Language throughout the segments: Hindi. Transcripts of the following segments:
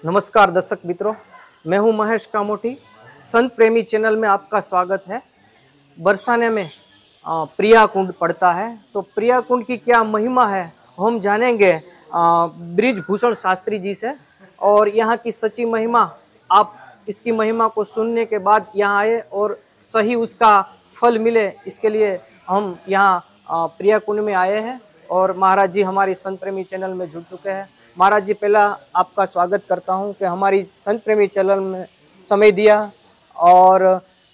नमस्कार दर्शक मित्रों, मैं हूं महेश कामोटी। संत प्रेमी चैनल में आपका स्वागत है। बरसाने में प्रिया कुंड पड़ता है, तो प्रिया कुंड की क्या महिमा है हम जानेंगे बृजभूषण शास्त्री जी से। और यहाँ की सच्ची महिमा, आप इसकी महिमा को सुनने के बाद यहाँ आए और सही उसका फल मिले, इसके लिए हम यहाँ प्रिया कुंड में आए हैं। और महाराज जी हमारी संत प्रेमी चैनल में जुड़ चुके हैं। महाराज जी, पहला आपका स्वागत करता हूं कि हमारी संत प्रेमी चैनल में समय दिया और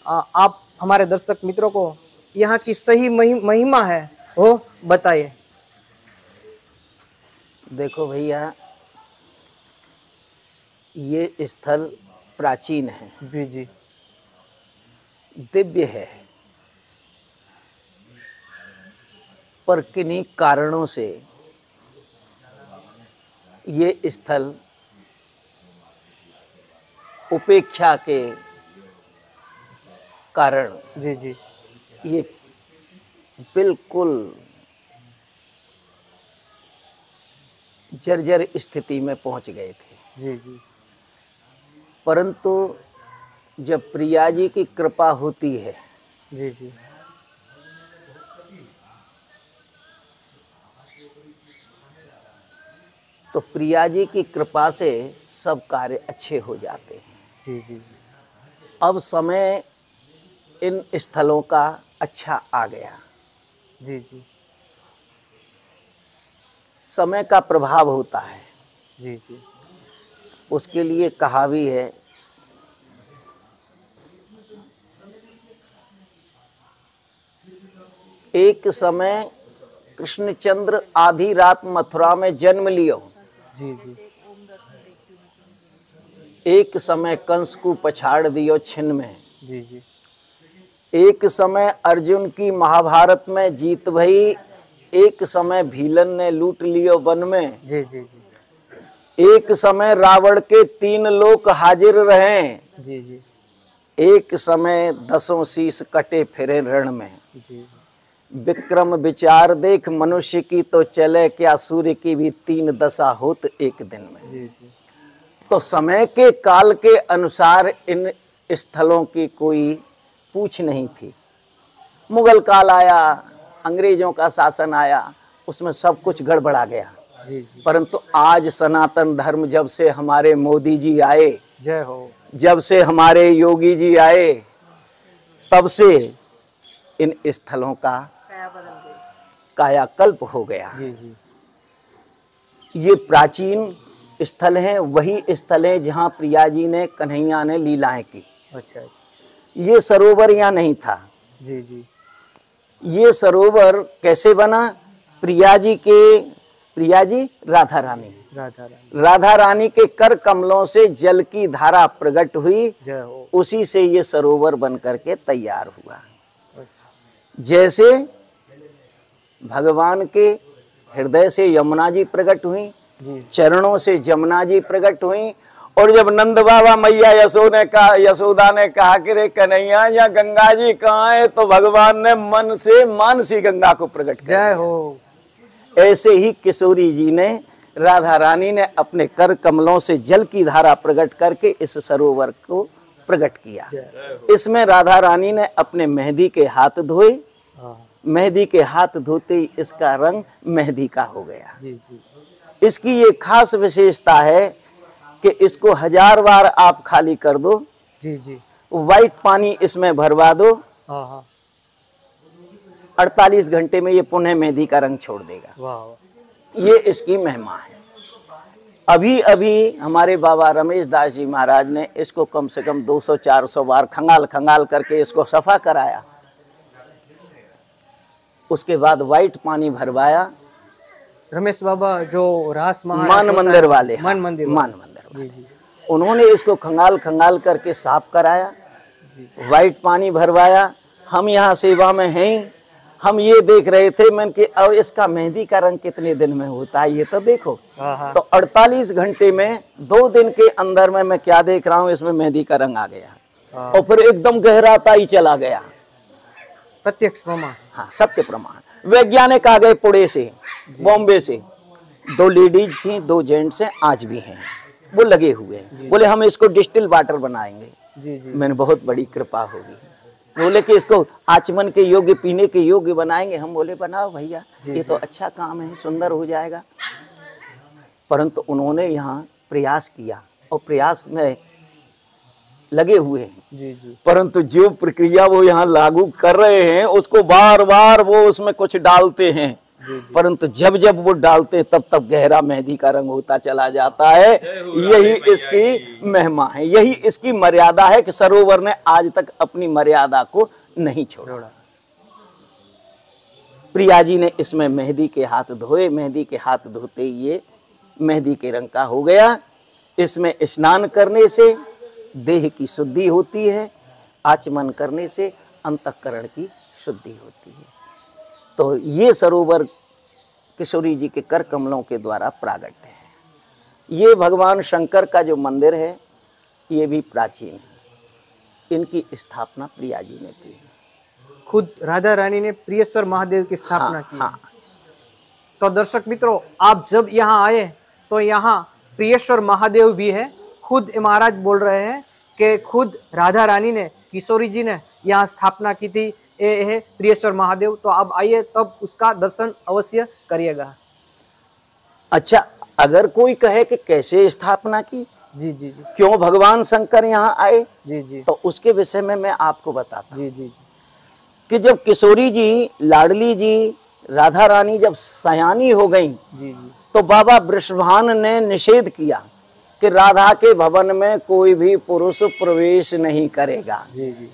आप हमारे दर्शक मित्रों को यहाँ की सही महिमा है वो बताइए। देखो भैया, ये स्थल प्राचीन है, जी जी, दिव्य है, पर किन्हीं कारणों से ये स्थल उपेक्षा के कारण जी जी, ये बिल्कुल जर्जर स्थिति में पहुंच गए थे। जी जी, परंतु जब प्रिया जी की कृपा होती है जी जी, तो प्रिया जी की कृपा से सब कार्य अच्छे हो जाते हैं। जी जी, अब समय इन स्थलों का अच्छा आ गया। जी जी, समय का प्रभाव होता है, जी जी, उसके लिए कहा भी है एक समय कृष्णचंद्र आधी रात मथुरा में जन्म लियो, जी जी, एक समय कंस को पछाड़ दियो छिन में, जी जी, एक समय अर्जुन की महाभारत में जीत भई, एक समय भीलन ने लूट लियो वन में, जी जी, एक समय रावण के 3 लोक हाजिर रहे, जी जी, एक समय 10 शीश कटे फिरे रण में, जी, विक्रम विचार देख मनुष्य की तो चले क्या, सूर्य की भी 3 दशा होत एक दिन में। जी जी, तो समय के काल के अनुसार इन स्थलों की कोई पूछ नहीं थी। मुगल काल आया, अंग्रेजों का शासन आया, उसमें सब कुछ गड़बड़ा गया। जी जी, परंतु आज सनातन धर्म जब से हमारे मोदी जी आए, जय हो, जब से हमारे योगी जी आए, तब से इन स्थलों का कायाकल्प हो गया। जी जी, ये प्राचीन स्थल हैं, वही स्थल हैं जहाँ प्रिया जी ने, कन्हैया ने लीलाएं की। अच्छा, ये सरोवर यहाँ नहीं था। जी जी, ये सरोवर कैसे बना? प्रिया जी राधा रानी के कर कमलों से जल की धारा प्रकट हुई, जय हो, उसी से ये सरोवर बन करके तैयार हुआ। जैसे भगवान के हृदय से यमुना जी प्रकट हुई, चरणों से जमुना जी प्रकट हुई, और जब नंद बाबा मैया यशोदा ने कहा कि रे कन्हैया या गंगा जी कहाँ है, तो भगवान ने मन से मानसी गंगा को प्रकट किया। जय हो। ऐसे ही किशोरी जी ने, राधा रानी ने अपने कर कमलों से जल की धारा प्रकट करके इस सरोवर को प्रकट किया। इसमें राधा रानी ने अपने मेहंदी के हाथ धोए, मेहंदी के हाथ धोते ही इसका रंग मेहंदी का हो गया। जी जी, इसकी ये खास विशेषता है कि इसको 1000 बार आप खाली कर दो, जी जी, व्हाइट पानी इसमें भरवा दो, हाँ हाँ, 48 घंटे में ये पुनः मेहंदी का रंग छोड़ देगा। वाह, ये इसकी महिमा है। अभी अभी हमारे बाबा रमेश दास जी महाराज ने इसको कम से कम 200-400 बार खंगाल करके इसको सफा कराया। उसके बाद व्हाइट पानी भरवाया। रमेश बाबा जो रास मान मंदिर वाले, मान मंदिर वाले, उन्होंने इसको खंगाल करके साफ कराया, व्हाइट पानी भरवाया। हम यहाँ सेवा में हैं, हम ये देख रहे थे मन कि अब इसका मेहंदी का रंग कितने दिन में होता है, ये तो देखो। तो 48 घंटे में, 2 दिन के अंदर में मैं क्या देख रहा हूँ, इसमें मेहंदी का रंग आ गया और फिर एकदम गहराता ही चला गया। प्रत्यक्ष प्रमाण, हाँ, सत्य प्रमाण। वैज्ञानिक आ गए पुणे से, बॉम्बे से, 2 लेडीज थी, 2 जेंट्स हैं, आज भी हैं। वो लगे हुए हैं। बोले हम इसको डिस्टिल वाटर बनाएंगे। जी जी मैंने बहुत बड़ी कृपा होगी। बोले कि इसको आचमन के योग्य, पीने के योग्य बनाएंगे। हम बोले बनाओ भैया, ये तो अच्छा काम है, सुंदर हो जाएगा। परंतु उन्होंने यहाँ प्रयास किया और प्रयास में लगे हुए हैं। जी जी परंतु जो प्रक्रिया वो यहाँ लागू कर रहे हैं उसको बार बार वो उसमें कुछ डालते हैं। परंतु जब जब वो डालते हैं तब तब गहरा मेहंदी का रंग होता चला जाता है। यही इसकी महिमा है, यही इसकी मर्यादा है कि सरोवर ने आज तक अपनी मर्यादा को नहीं छोड़ा। प्रिया जी ने इसमें मेहंदी के हाथ धोए। मेहंदी के हाथ धोते ही ये मेहंदी के रंग का हो गया। इसमें स्नान करने से देह की शुद्धि होती है, आचमन करने से अंतःकरण की शुद्धि होती है। तो ये सरोवर किशोरी जी के कर कमलों के द्वारा प्रागट है। ये भगवान शंकर का जो मंदिर है ये भी प्राचीन है। इनकी स्थापना प्रिया जी ने की। खुद राधा रानी ने प्रियेश्वर महादेव की स्थापना की। हाँ। तो दर्शक मित्रों, आप जब यहाँ आए तो यहाँ प्रियेश्वर महादेव भी है। खुद महाराज बोल रहे हैं कि खुद राधा रानी ने, किशोरी जी ने यहाँ स्थापना की थी। ये है प्रियेश्वर महादेव। तो आप आइए तब उसका दर्शन अवश्य करिएगा। अच्छा, अगर कोई कहे कि कैसे स्थापना की, जी जी जी क्यों भगवान शंकर यहाँ आए, जी जी तो उसके विषय में मैं आपको बताता हूँ जी जी कि जब किशोरी जी, लाडली जी, राधा रानी जब सयानी हो गई जी जी तो बाबा वृषभान ने निषेध किया कि राधा के भवन में कोई भी पुरुष प्रवेश नहीं करेगा। जी जी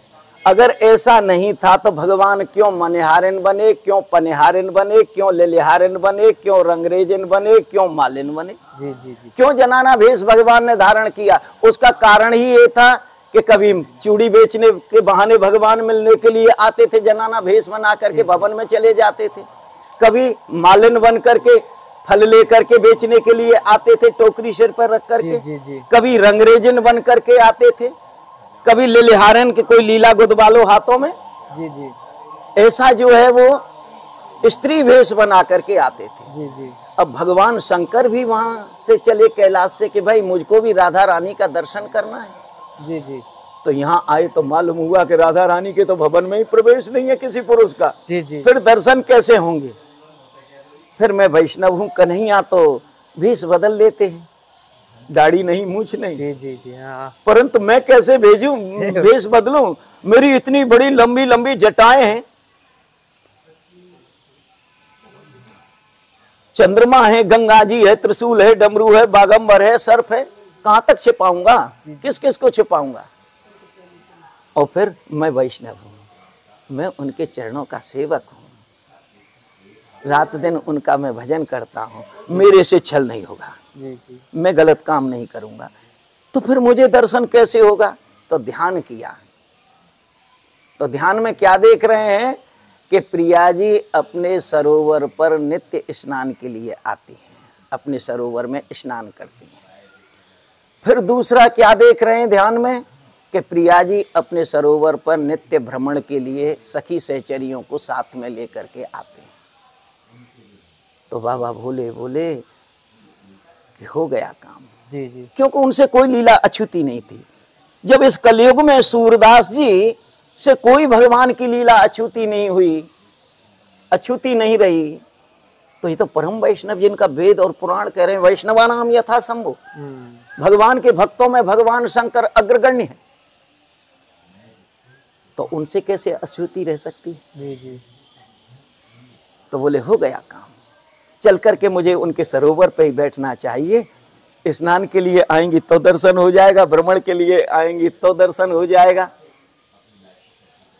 अगर ऐसा नहीं था तो भगवान क्यों मनिहारिन बने, क्यों पनिहारिन बने, क्यों लिलिहारिन बने, क्यों रंगरेजिन बने, क्यों मालिन बने, जी जी जी क्यों जनाना भेष भगवान ने धारण किया? उसका कारण ही ये था कि कभी चूड़ी बेचने के बहाने भगवान मिलने के लिए आते थे, जनाना भेष बना करके भवन में चले जाते थे। कभी मालिन बन करके फल लेकर के बेचने के लिए आते थे, टोकरी सिर पर रख करके। जी जी कभी रंगरेजिन बन करके आते थे, कभी लिलिहारन के कोई लीला गुदबालो हाथों में। जी जी ऐसा जो है वो स्त्री वेश बना करके आते थे। जी जी अब भगवान शंकर भी वहां से चले कैलाश से कि भाई मुझको भी राधा रानी का दर्शन करना है। जी जी तो यहाँ आए तो मालूम हुआ कि राधा रानी के तो भवन में ही प्रवेश नहीं है किसी पुरुष का। जी जी फिर दर्शन कैसे होंगे? फिर मैं वैष्णव हूँ, कन्हैया तो भेष बदल लेते हैं, दाढ़ी नहीं, मूछ नहीं। जी जी जी हाँ परंतु मैं कैसे भेजूं, भेष बदलूं? मेरी इतनी बड़ी लंबी लंबी जटाएं हैं, चंद्रमा है, गंगा जी है, त्रिशूल है, डमरू है, बागंबर है, सर्प है, कहां तक छिपाऊंगा? किस किस को छिपाऊंगा? और फिर मैं वैष्णव हूं, मैं उनके चरणों का सेवक हूं, रात दिन उनका मैं भजन करता हूं, मेरे से छल नहीं होगा, जी जी मैं गलत काम नहीं करूंगा, तो फिर मुझे दर्शन कैसे होगा? तो ध्यान किया। तो ध्यान में क्या देख रहे हैं कि प्रिया जी अपने सरोवर पर नित्य स्नान के लिए आती हैं, अपने सरोवर में स्नान करती हैं। फिर दूसरा क्या देख रहे हैं ध्यान में कि प्रिया जी अपने सरोवर पर नित्य भ्रमण के लिए सखी सहचरियों को साथ में लेकर के आते हैं। तो बाबा भोले बोले कि हो गया काम, जी जी क्योंकि उनसे कोई लीला अछूती नहीं थी। जब इस कलयुग में सूरदास जी से कोई भगवान की लीला अछूती नहीं हुई, अछूती नहीं रही, तो ये तो परम वैष्णव जिनका वेद और पुराण कह रहे हैं वैष्णवा नाम यथा संभो, भगवान के भक्तों में भगवान शंकर अग्रगण्य है, तो उनसे कैसे अछूती रह सकती है? जी जी तो बोले हो गया काम, चल करके मुझे उनके सरोवर पे ही बैठना चाहिए। स्नान के लिए आएंगी तो दर्शन हो जाएगा, भ्रमण के लिए आएंगी तो दर्शन हो जाएगा।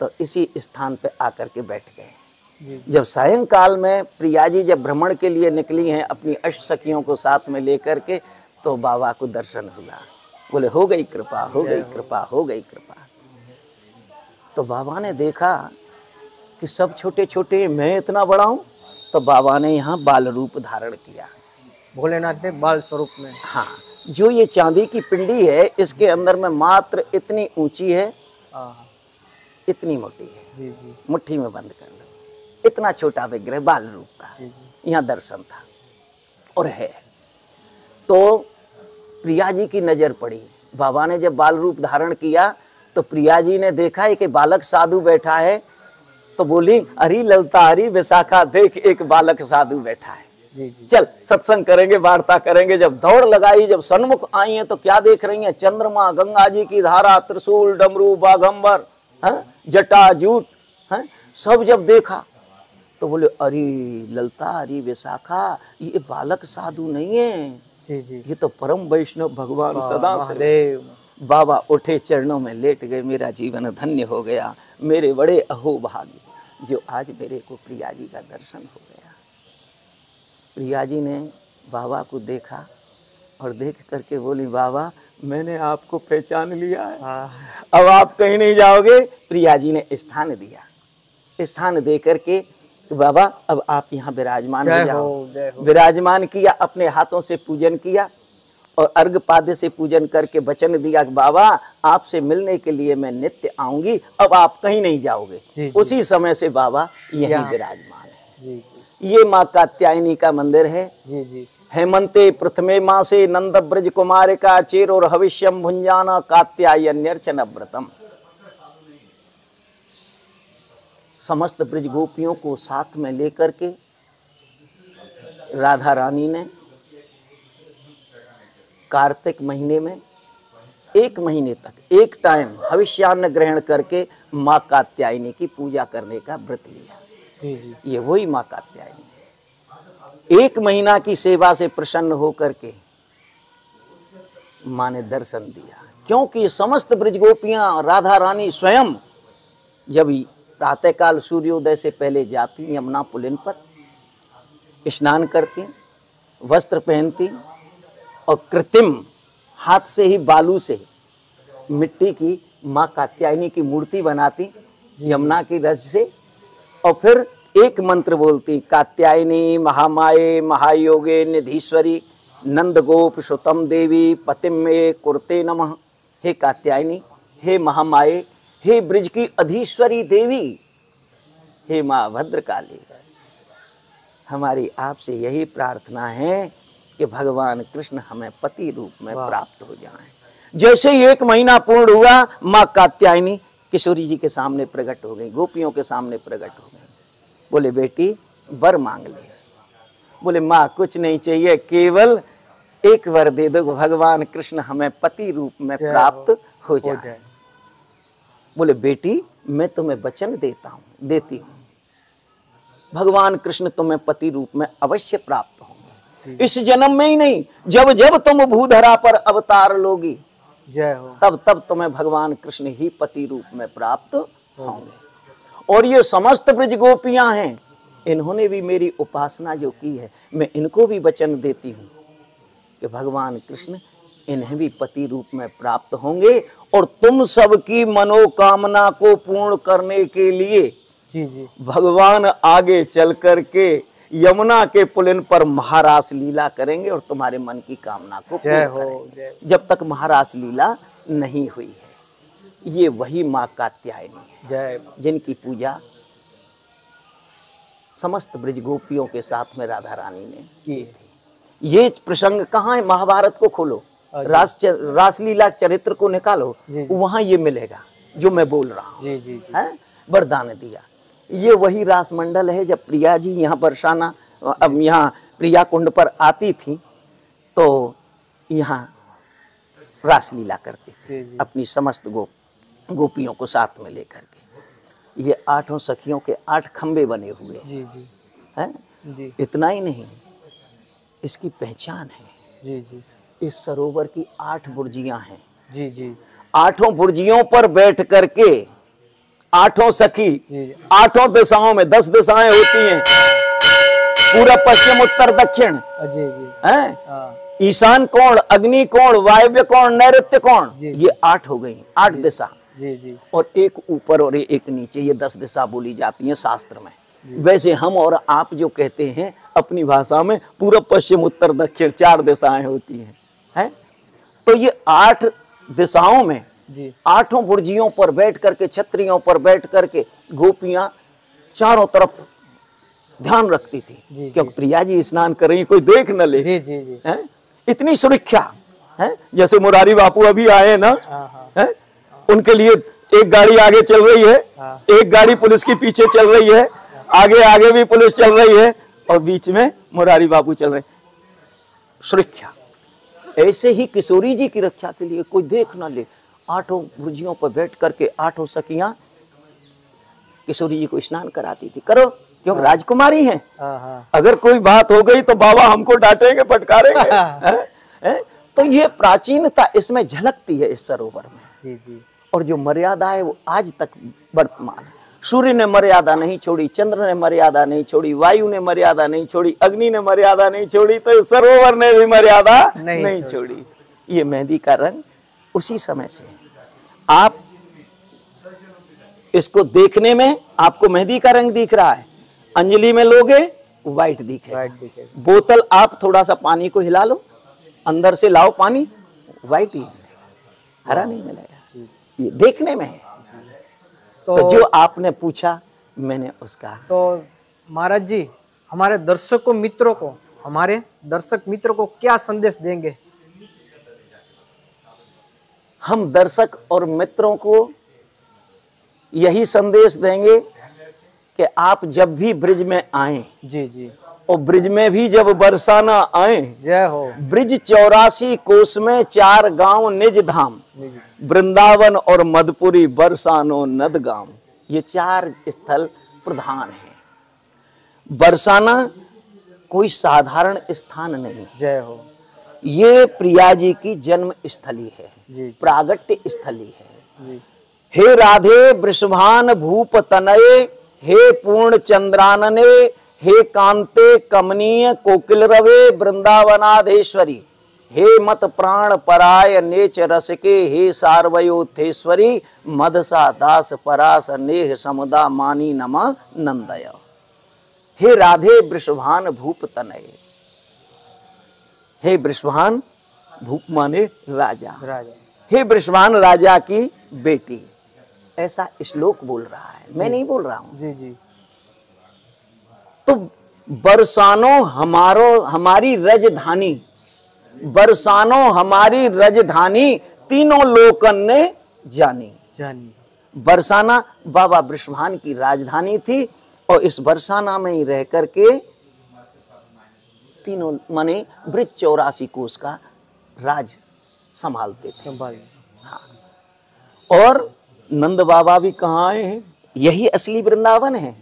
तो इसी स्थान पे आकर के बैठ गए। जब सायंकाल में प्रिया जी जब भ्रमण के लिए निकली हैं अपनी अष्ट सखियों को साथ में लेकर के, तो बाबा को दर्शन हुआ। बोले हो गई कृपा, हो गई कृपा, हो गई कृपा। तो बाबा ने देखा कि सब छोटे छोटे, मैं इतना बड़ा हूं, तो बाबा ने यहाँ बाल रूप धारण किया। भोलेनाथ ने बाल स्वरूप में, हाँ, जो ये चांदी की पिंडी है इसके अंदर में मात्र इतनी ऊंची है, इतनी मोटी है, जी जी मुट्ठी में बंद कर लो, इतना छोटा विग्रह बाल रूप का। यहाँ दर्शन था और है। तो प्रिया जी की नजर पड़ी। बाबा ने जब बाल रूप धारण किया तो प्रिया जी ने देखा एक बालक साधु बैठा है, तो बोली, अरे ललता, अरे विशाखा, देख एक बालक साधु बैठा है, चल सत्संग करेंगे, वार्ता करेंगे। जब दौड़ लगाई, जब सन्मुख आई हैं तो क्या देख रही हैं? चंद्रमा, गंगा जी की धारा, त्रिशूल, डमरू, बाघंबर, जटा, जूट, सब जब देखा तो बोले, अरे ललता, अरे विशाखा, ये बालक साधु नहीं है, ये तो परम वैष्णव भगवान सदा से। बाबा उठे, चरणों में लेट गए, मेरा जीवन धन्य हो गया, मेरे बड़े अहोभाग्य जो आज मेरे को प्रिया जी का दर्शन हो गया। प्रिया जी ने बाबा को देखा और देख करके बोली, बाबा मैंने आपको पहचान लिया है, अब आप कहीं नहीं जाओगे। प्रिया जी ने स्थान दिया, स्थान दे करके, बाबा अब आप यहाँ विराजमान हो जाओ। विराजमान किया, अपने हाथों से पूजन किया और अर्घपाद्य से पूजन करके वचन दिया कि बाबा आपसे मिलने के लिए मैं नित्य आऊंगी, अब आप कहीं नहीं जाओगे। उसी समय से बाबा यहीं विराजमान है। ये माँ कात्यायनी का मंदिर है। हेमंते प्रथमे मासे नंद ब्रज कुमारिका चेरो हविष्यम भुंजाना कात्यायन्यर्चन व्रतम। समस्त ब्रज गोपियों को साथ में लेकर के राधा रानी ने कार्तिक महीने में 1 महीने तक एक टाइम हविष्यान्न ग्रहण करके माँ कात्यायनी की पूजा करने का व्रत लिया। ये वही माँ कात्यायनी है। 1 महीना की सेवा से प्रसन्न होकर के माँ ने दर्शन दिया, क्योंकि समस्त ब्रज गोपियां राधा रानी स्वयं जब प्रातःकाल सूर्योदय से पहले जाती यमुना पुलिन पर, स्नान करती, वस्त्र पहनती और कृत्रिम हाथ से ही बालू से मिट्टी की माँ कात्यायनी की मूर्ति बनाती यमुना की रज से, और फिर एक मंत्र बोलती, कात्यायनी महामाये महायोगे निधीश्वरी नंद गोप श्रुतम देवी पतिम में कुरते नमः। हे कात्यायनी, हे महामाये, हे ब्रज की अधीश्वरी देवी, हे माँ भद्रकाली, हमारी आपसे यही प्रार्थना है कि भगवान कृष्ण हमें पति रूप में प्राप्त हो जाएं। जैसे ही 1 महीना पूर्ण हुआ, माँ कात्यायनी किशोरी जी के सामने प्रकट हो गई, गोपियों के सामने प्रकट हो गई। बोले, बेटी वर मांग ले। बोले, माँ कुछ नहीं चाहिए, केवल एक वर दे दो, भगवान कृष्ण हमें पति रूप में प्राप्त हो जाए। बोले, बेटी मैं तुम्हें वचन देती हूँ, भगवान कृष्ण तुम्हें पति रूप में अवश्य प्राप्त होंगे। इस जन्म में ही नहीं, जब जब तुम भूधरा पर अवतार लोगी, जय हो, तब तब तुम्हें भगवान कृष्ण ही पति रूप में प्राप्त होंगे। और ये समस्त ब्रज गोपियां हैं, इन्होंने भी मेरी उपासना जो की है, मैं इनको भी वचन देती हूँ कि भगवान कृष्ण इन्हें भी पति रूप में प्राप्त होंगे। और तुम सबकी मनोकामना को पूर्ण करने के लिए भगवान आगे चल करके यमुना के पुलिन पर महारास लीला करेंगे और तुम्हारे मन की कामना को पूर्ण करेंगे, जब तक महारास लीला नहीं हुई है। ये वही माँ कात्यायनी है जिनकी पूजा समस्त ब्रज गोपियों के साथ में राधा रानी ने की थी। ये प्रसंग कहाँ है? महाभारत को खोलो, रासलीला चरित्र को निकालो, वहां ये मिलेगा जो मैं बोल रहा हूँ। वरदान दिया, ये वही रास मंडल है। जब प्रिया जी यहाँ बरसाना, अब यहाँ प्रिया कुंड पर आती थी तो यहाँ रासलीला करती थी अपनी समस्त गोपियों को साथ में लेकर के। ये 8 सखियों के 8 खंबे बने हुए हैं। इतना ही नहीं, इसकी पहचान है। इस सरोवर की 8 बुर्जियां हैं। 8 बुर्जियों पर बैठ करके 8 सखी 8 दिशाओं में, 10 दिशाएं होती हैं, पूरा पश्चिम उत्तर दक्षिण, ईशान कोण, अग्नि कोण, वायव्य कोण, नैऋत्य कोण, ये 8 हो गई, 8 दिशा। और एक ऊपर और एक नीचे, ये 10 दिशा बोली जाती हैं शास्त्र में। वैसे हम और आप जो कहते हैं अपनी भाषा में, पूरब पश्चिम उत्तर दक्षिण 4 दिशाएं होती हैं। तो ये 8 दिशाओं में 8 बुर्जियों पर बैठ करके, छत्रियों पर बैठ करके गोपियां चारों तरफ ध्यान रखती थी, क्योंकि प्रिया जी स्नान कर रही, कोई देख न ले। इतनी सुरक्षा हैं? जैसे मुरारी बापू अभी आए ना, हाँ, हैं? उनके लिए एक गाड़ी आगे चल रही है, एक गाड़ी पुलिस के पीछे चल रही है, आगे आगे भी पुलिस चल रही है और बीच में मुरारी बापू चल रहे हैं। सुरक्षा ऐसे ही किशोरी जी की रक्षा के लिए कोई देख ना ले, 8 भुजियों पर बैठ करके 8 सखियां किशोरी जी को स्नान कराती थी। करो, क्योंकि राजकुमारी हैं। अगर कोई बात हो गई तो बाबा हमको डांटेंगे, फटकारेंगे। तो ये प्राचीनता इसमें झलकती है इस सरोवर में। जी जी। और जो मर्यादा है वो आज तक वर्तमान है। सूर्य ने मर्यादा नहीं छोड़ी, चंद्र ने मर्यादा नहीं छोड़ी, वायु ने मर्यादा नहीं छोड़ी, अग्नि ने मर्यादा नहीं छोड़ी, तो सरोवर ने भी मर्यादा नहीं छोड़ी। ये मेहंदी का रंग उसी समय से है। आप इसको देखने में आपको मेहंदी का रंग दिख रहा है, अंजलि में लोगे व्हाइट दिखेगा। बोतल आप थोड़ा सा पानी को हिला लो, अंदर से लाओ पानी, व्हाइट ही मिलेगा, हरा नहीं मिलेगा। ये देखने में है। तो जो आपने पूछा मैंने उसका। तो महाराज जी, हमारे दर्शकों मित्रों को, हमारे दर्शक मित्रों को क्या संदेश देंगे? हम दर्शक और मित्रों को यही संदेश देंगे कि आप जब भी ब्रिज में आए, जी जी, और ब्रिज में भी जब बरसाना आए, जय हो। ब्रिज 84 कोस में 4 गांव निज धाम, वृंदावन और मधुपुरी बरसानो नद गांव, ये 4 स्थल प्रधान हैं। बरसाना कोई साधारण स्थान नहीं, जय हो। ये प्रिया जी की जन्म स्थली है, प्रागट्य स्थली है। जी। हे राधे वृषभान भूप तनये, हे पूर्ण चंद्रानने, हे कांते कमनीय कोकिल रवे वृंदावनाधेश्वरी, हे मत प्राण पराय नेच रस के, हे सार्वयोथेश्वरी मदसा दास परास नेह समुदा मानी नमा नंदय। हे राधे वृषभान भूप तनये, हे वृषभान भूप माने राजा, हे वृषभान राजा की बेटी, ऐसा श्लोक बोल रहा है, मैं नहीं बोल रहा हूं। जी जी। तो बरसानो हमारी रजधानी, बरसानो हमारी रजधानी, तीनों लोकन ने जानी। बरसाना बाबा वृषभान की राजधानी थी और इस बरसाना में ही रह करके तीनों माने ब्रिज 84 कोस का राज संभालते थे। हाँ। और नंद बाबा भी कहाँ आए हैं? यही असली वृंदावन है।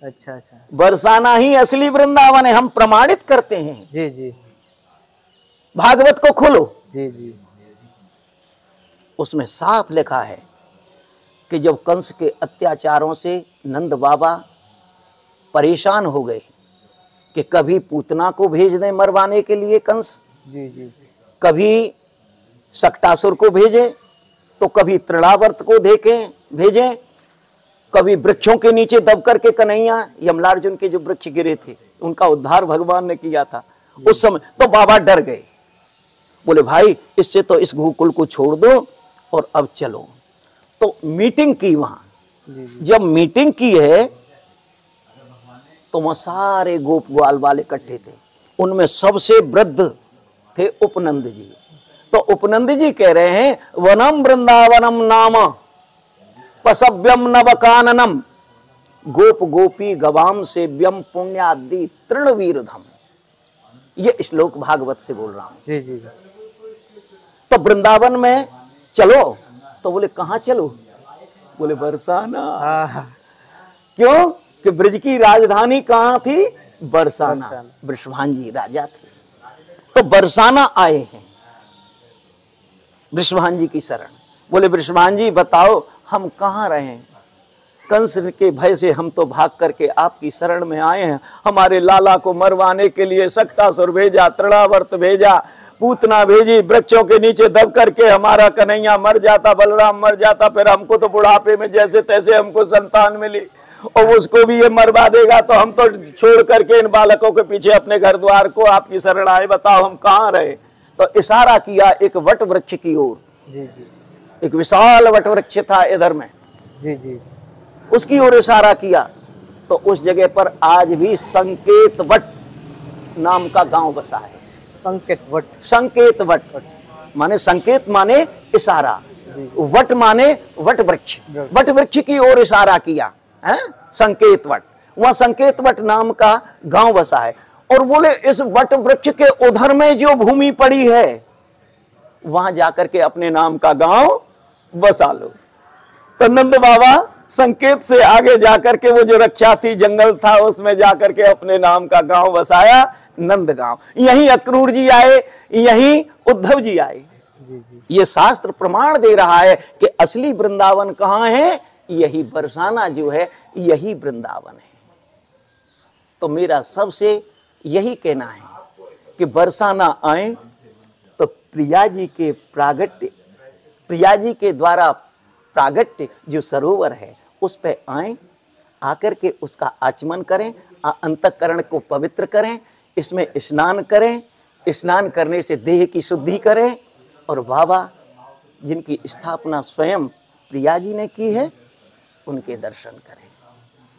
अच्छा अच्छा, बरसाना ही असली वृंदावन है, हम प्रमाणित करते हैं। जी जी। भागवत को खोलो, जी जी, उसमें साफ लिखा है कि जब कंस के अत्याचारों से नंद बाबा परेशान हो गए कि कभी पूतना को भेज दें मरवाने के लिए कंस, जी जी, कभी सक्टासुर को भेजें, तो कभी तृणावर्त को भेजें, कभी वृक्षों के नीचे दब करके कन्हैया यमलार्जुन के जो वृक्ष गिरे थे उनका उद्धार भगवान ने किया था। उस समय तो बाबा डर गए, बोले भाई इससे तो इस गोकुल को छोड़ दो और अब चलो। तो मीटिंग की वहां, जब मीटिंग की है तो वहां सारे गोप ग्वाल वाले इकट्ठे थे, उनमें सबसे वृद्ध थे उपनंद जी। तो उपनंद जी कह रहे हैं वनम वृंदावनम नाम पसव्यम नवकाननम गोप गोपी गवाम से व्यम पुण्यादि तृणवीरधम। ये श्लोक भागवत से बोल रहा हूं। जी जी। तो वृंदावन में चलो, तो बोले कहां चलो? बोले बरसाना। क्यों? कि ब्रज की राजधानी कहां थी? बरसाना। वृषभान जी राजा थे, तो बरसाना आए हैं वृषभान जी की शरण। बोले वृषभान जी बताओ हम कहाँ रहे? कंस के भय से हम तो भाग करके आपकी शरण में आए हैं। हमारे लाला को मरवाने के लिए सक्टासुर भेजा, तृणावर्त भेजा, पूतना भेजी, वृक्षों के नीचे दब करके हमारा कन्हैया मर जाता, बलराम मर जाता, फिर हमको तो बुढ़ापे में जैसे तैसे हमको संतान मिली और उसको भी ये मरवा देगा, तो हम तो छोड़ करके इन बालकों के पीछे अपने घर द्वार को आपकी शरण आए, बताओ हम कहाँ रहे? तो इशारा किया एक वट वृक्ष की ओर। जी जी। एक विशाल वट वृक्ष था इधर में, जी जी, उसकी ओर इशारा किया। तो उस जगह पर आज भी संकेत वट नाम का गांव बसा है। संकेत वट, संकेत वट। माने संकेत माने इशारा, वट माने वट वृक्ष, वट वृक्ष की ओर इशारा किया है, संकेत वट। वहां संकेत वट नाम का गांव बसा है। और बोले इस वट वृक्ष के उधर में जो भूमि पड़ी है वहां जाकर के अपने नाम का गांव बसा लो। तो नंद बाबा संकेत से आगे जाकर के वो जो रक्षा थी, जंगल था, उसमें जाकर के अपने नाम का गांव बसाया, नंद गांव। यहीं अक्रूर जी आए, यहीं उद्धव जी आए। ये शास्त्र प्रमाण दे रहा है कि असली वृंदावन कहाँ है, यही बरसाना जो है, यही वृंदावन है। तो मेरा सबसे यही कहना है कि बरसाना आए तो प्रिया जी के प्रागट्य, प्रिया जी के द्वारा प्रागट्य जो सरोवर है उस पे आए, आकर के उसका आचमन करें, अंतःकरण को पवित्र करें, इसमें स्नान करें, स्नान करने से देह की शुद्धि करें, और बाबा जिनकी स्थापना स्वयं प्रिया जी ने की है उनके दर्शन करें,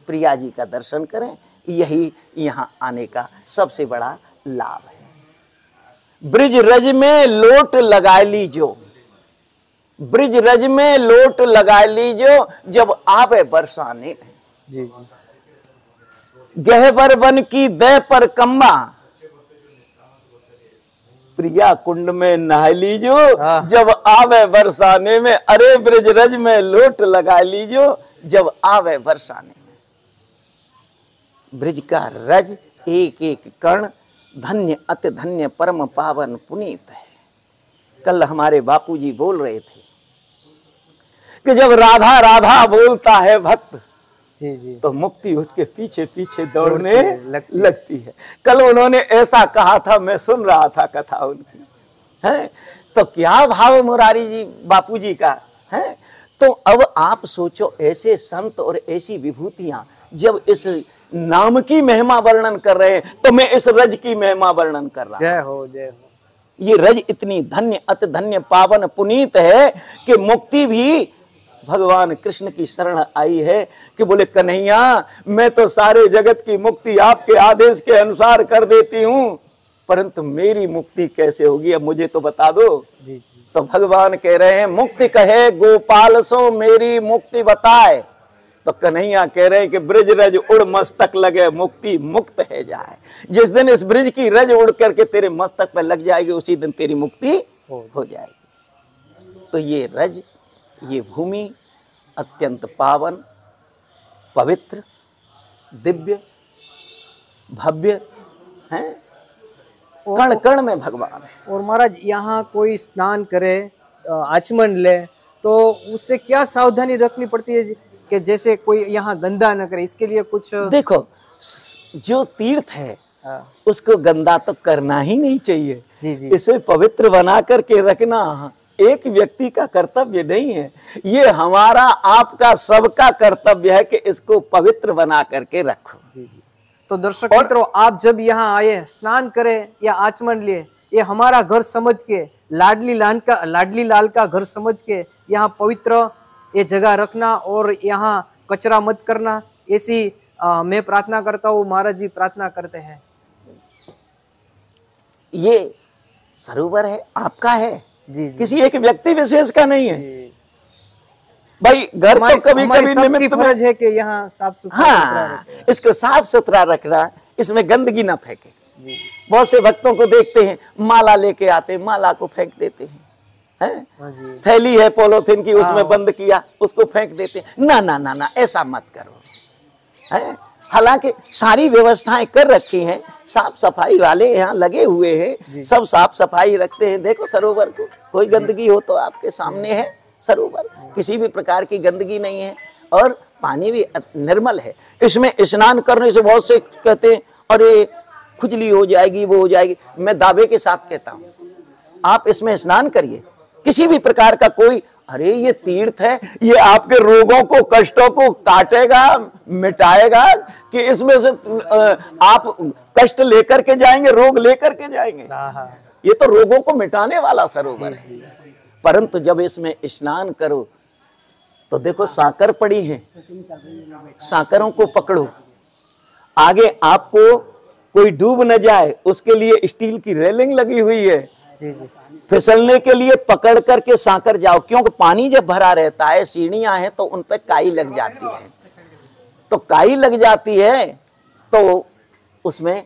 प्रिया जी का दर्शन करें। यही यहाँ आने का सबसे बड़ा लाभ है। ब्रिज रज में लोट लगा लीजो, ब्रिज रज में लोट लगा लीजो, जब आवे बरसाने में। गहवर बन की दह पर कम्बा, प्रिया कुंड में नहा लीजो, जब आवे बरसाने में। अरे ब्रिज रज में लोट लगा लीजो, जब आवे बरसाने में। ब्रिज का रज एक एक कण धन्य अति धन्य परम पावन पुनीत है। कल हमारे बापूजी बोल रहे थे कि जब राधा राधा बोलता है भक्त तो मुक्ति उसके पीछे पीछे दौड़ने लगती है। कल उन्होंने ऐसा कहा था, मैं सुन रहा था कथा उनकी, है तो क्या भाव मुरारी जी बापूजी का है। तो अब आप सोचो, ऐसे संत और ऐसी विभूतियां जब इस नाम की महिमा वर्णन कर रहे हैं, तो मैं इस रज की महिमा वर्णन कर रहा हूं। जय हो, जय हो। ये रज इतनी धन्य अति धन्य पावन पुनीत है कि मुक्ति भी भगवान कृष्ण की शरण आई है कि बोले कन्हैया, मैं तो सारे जगत की मुक्ति आपके आदेश के अनुसार कर देती हूं, परंतु मेरी मुक्ति कैसे होगी, अब मुझे तो बता दो। तो भगवान कह रहे हैं, मुक्ति कहे गोपाल सो मेरी मुक्ति बताए। तो कन्हैया कह रहे हैं कि ब्रिज रज उड़ मस्तक लगे, मुक्ति मुक्त है जाए। जिस दिन इस ब्रिज की रज उड़ करके तेरे मस्तक पर लग जाएगी, उसी दिन तेरी मुक्ति हो जाएगी। तो ये रज, ये भूमि अत्यंत पावन, पवित्र, दिव्य, भव्य है, कण कण में भगवान है। और महाराज यहाँ कोई स्नान करे, आचमन ले, तो उससे क्या सावधानी रखनी पड़ती है कि जैसे कोई यहाँ गंदा न करे, इसके लिए कुछ? देखो, जो तीर्थ है उसको गंदा तो करना ही नहीं चाहिए। जी। इसे पवित्र बना करके रखना एक व्यक्ति का कर्तव्य नहीं है, ये हमारा आपका सबका कर्तव्य है कि इसको पवित्र बना करके रखो। तो दर्शक मित्रों, आप जब यहाँ आए, स्नान करें या आचमन लिए, ये हमारा घर समझ के, लाडली लाल का घर समझ के यहाँ पवित्र ये जगह रखना और यहाँ कचरा मत करना, ऐसी मैं प्रार्थना करता हूँ, महाराज जी प्रार्थना करते हैं। ये सरोवर है, आपका है जी। किसी एक व्यक्ति विशेष का नहीं है भाई। घर तो कभी कभी निमित्त फर्ज है कि यहाँ साफ सुथरा, हाँ, इसको साफ सुथरा रखना, इसमें गंदगी ना फेंके। बहुत से भक्तों को देखते हैं, माला लेके आते, माला को फेंक देते हैं, थैली है पॉलीथिन की, उसमें बंद किया, उसको फेंक देते हैं। ना ना ना ना, ऐसा मत करो, है। हालांकि सारी व्यवस्थाएं कर रखी हैं, साफ सफाई वाले यहाँ लगे हुए हैं, सब साफ सफाई रखते हैं। देखो सरोवर को, कोई गंदगी हो तो आपके सामने है सरोवर, किसी भी प्रकार की गंदगी नहीं है, और पानी भी निर्मल है। इसमें स्नान करने से बहुत से कहते हैं अरे खुजली हो जाएगी, वो हो जाएगी। मैं दावे के साथ कहता हूँ, आप इसमें स्नान करिए, किसी भी प्रकार का कोई, अरे ये तीर्थ है, ये आपके रोगों को, कष्टों को काटेगा, मिटाएगा, कि इसमें से आप कष्ट लेकर के जाएंगे, रोग लेकर के जाएंगे। ये तो रोगों को मिटाने वाला सरोवर है। परंतु जब इसमें स्नान करो तो देखो साकर पड़ी है, साकरों को पकड़ो, आगे आपको कोई डूब न जाए उसके लिए स्टील की रेलिंग लगी हुई है, जी जी फिसलने के लिए पकड़ करके सांकर जाओ, क्योंकि पानी जब भरा रहता है, सीढ़ियां हैं तो उन पे काई लग जाती है, तो काई लग जाती है तो उसमें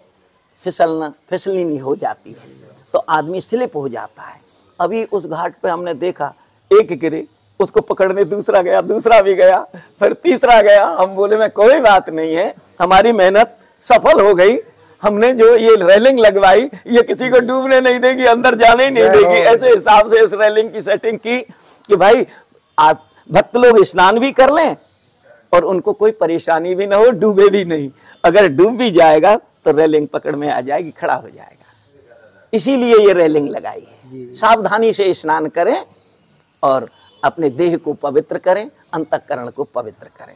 फिसलनी नहीं हो जाती है, तो आदमी स्लिप हो जाता है। अभी उस घाट पे हमने देखा, एक गिरे, उसको पकड़ने दूसरा गया, दूसरा भी गया, फिर तीसरा गया। हम बोले में कोई बात नहीं है, हमारी मेहनत सफल हो गई, हमने जो ये रेलिंग लगवाई ये किसी को डूबने नहीं देगी, अंदर जाने ही नहीं देगी। ऐसे हिसाब से इस रेलिंग की सेटिंग की कि भाई आज भक्त लोग स्नान भी कर लें और उनको कोई परेशानी भी ना हो, डूबे भी नहीं। अगर डूब भी जाएगा तो रेलिंग पकड़ में आ जाएगी, खड़ा हो जाएगा। इसीलिए ये रेलिंग लगाई है। सावधानी से स्नान करें और अपने देह को पवित्र करें, अंतःकरण को पवित्र करें।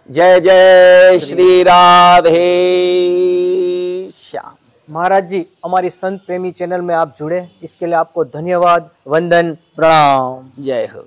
जय जय श्री राधे श्याम। महाराज जी, हमारी संत प्रेमी चैनल में आप जुड़े, इसके लिए आपको धन्यवाद, वंदन, प्रणाम। जय हो।